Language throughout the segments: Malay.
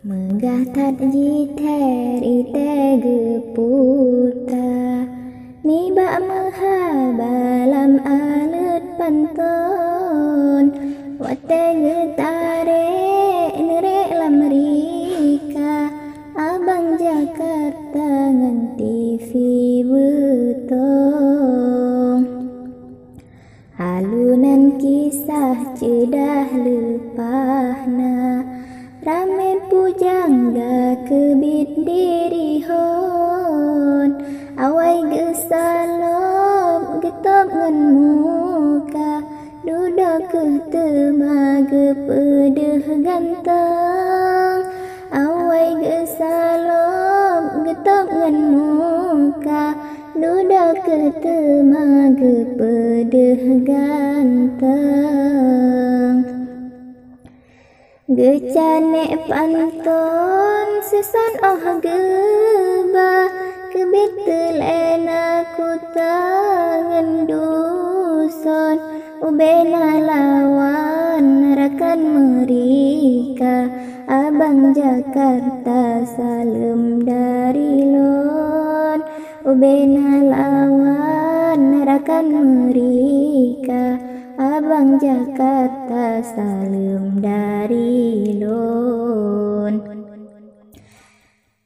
Megah tat jiter ite geputa ni ba meha balam alut panton wate getare nere lamrika abang Jakarta ngan TV betong halunan kisah cedah lepahna rame pujangga kebit diri hon awai gesalop getop ngan muka duduk ke temaga pedeh ganteng awai gesalop getop ngan muka duduk ke temaga pedeh ganteng gecane panton sesan oh geba kebit telena ku tangan duson ubena lawan rakan merika abang Jakarta salam dari lon ubena lawan rakan merika abang Jakarta salam dari lon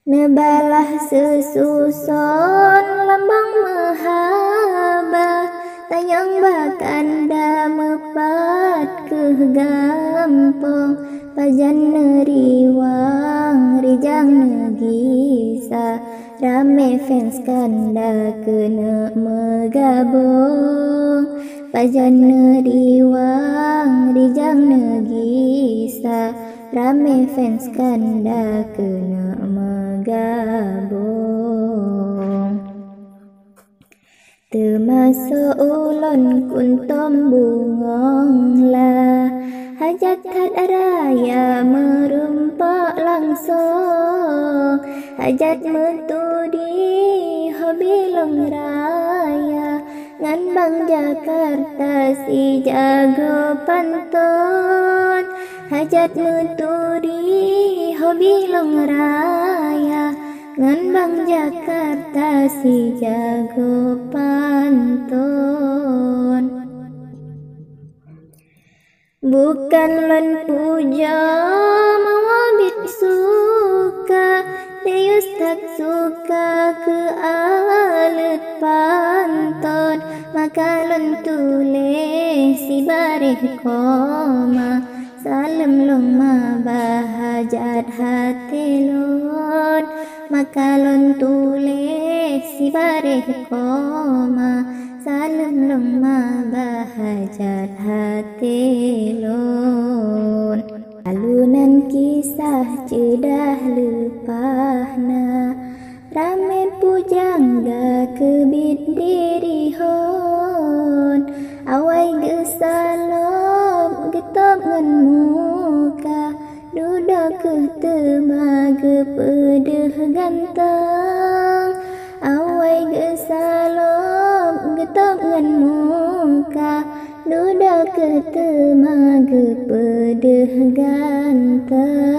nebalah sesuson lambang mahaba tanyang bakanda mepat ke gampong pajan neriwang rijang negisa rame fans kanda kena megabong pajan neriwang rijang negisa rame fans kanda kena megabong termasuk ulon kuntom bungong lah hajat had raya merumpak langsung hajat metudi hobi long raya ngan bang Jakarta si jago pantun hajat metudi hobi long raya ngan bang Jakarta si jago pantun bukan lon puja mawabit suka Deus tak suka ke alut pantun maka lon tulis si bareh koma salam long ma bahajat hati lon maka lon tulis si bareh koma salam long ma bahajat hati lon alunan kisah cedah lepahna rame pujangga kebit diri hon awai gesalop getop ngan muka duduk ke temaga pedeh ganteng awai gesalop getop ngan muka duduk ke temaga pedeh ganteng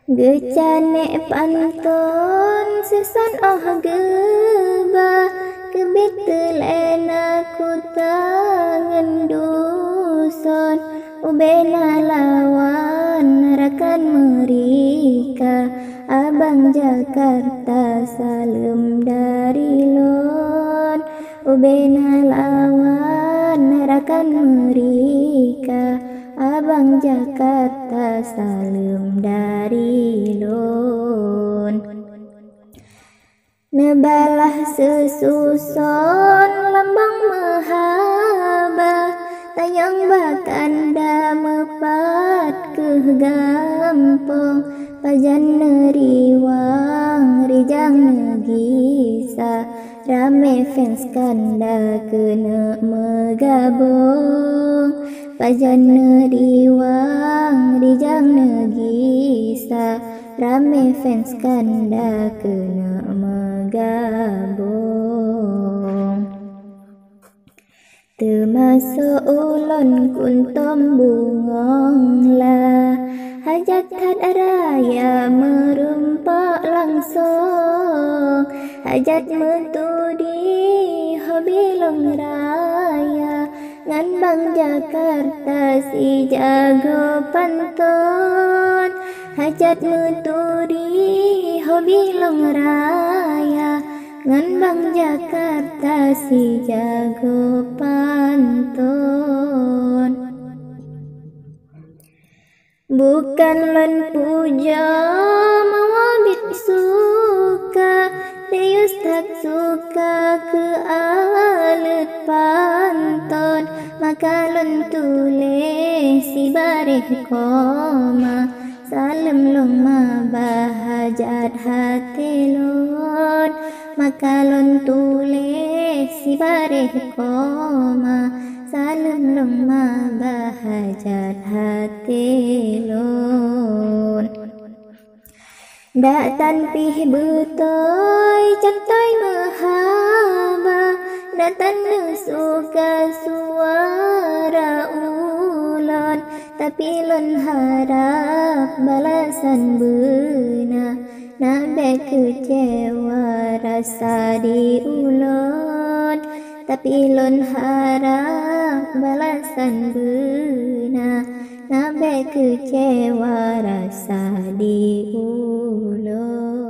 gecane panton sesan oh geba kebit telena ku tangan duson ubena lawan rakan merika abang Jakarta salam dari lon ubena lawan rakan merika abang Jakarta salam dari lon nebalah sesuson lambang mahaba tanyang bakanda mepat ke gampong pajan neriwang rijang negisa rame fans kanda kena megabong pajan neriwang rijang negisa rame fans kanda kena megabong termasuk ulun kuntom bungong lah hajat had raya merumpak langsung hajat metudi hobi long raya ngan bang Jakarta si jago pantun hajat metudi hobi long raya ngan bang Jakarta si jago pantun bukan lon puja mawabit suka Deus tak suka ke alat pantun maka lon tulis si bareh koma salam long ma bahajat hati lon maka lon tulis si bareh koma salam long ma bahajat hati lon dak tanpih betoy cantoy mahaba dak tanu suka suara ulon tapi lon harap balasan beuna nabe kecewa rasa di ulon tapi lon harap balasan beuna nabe kecewa rasa di ulon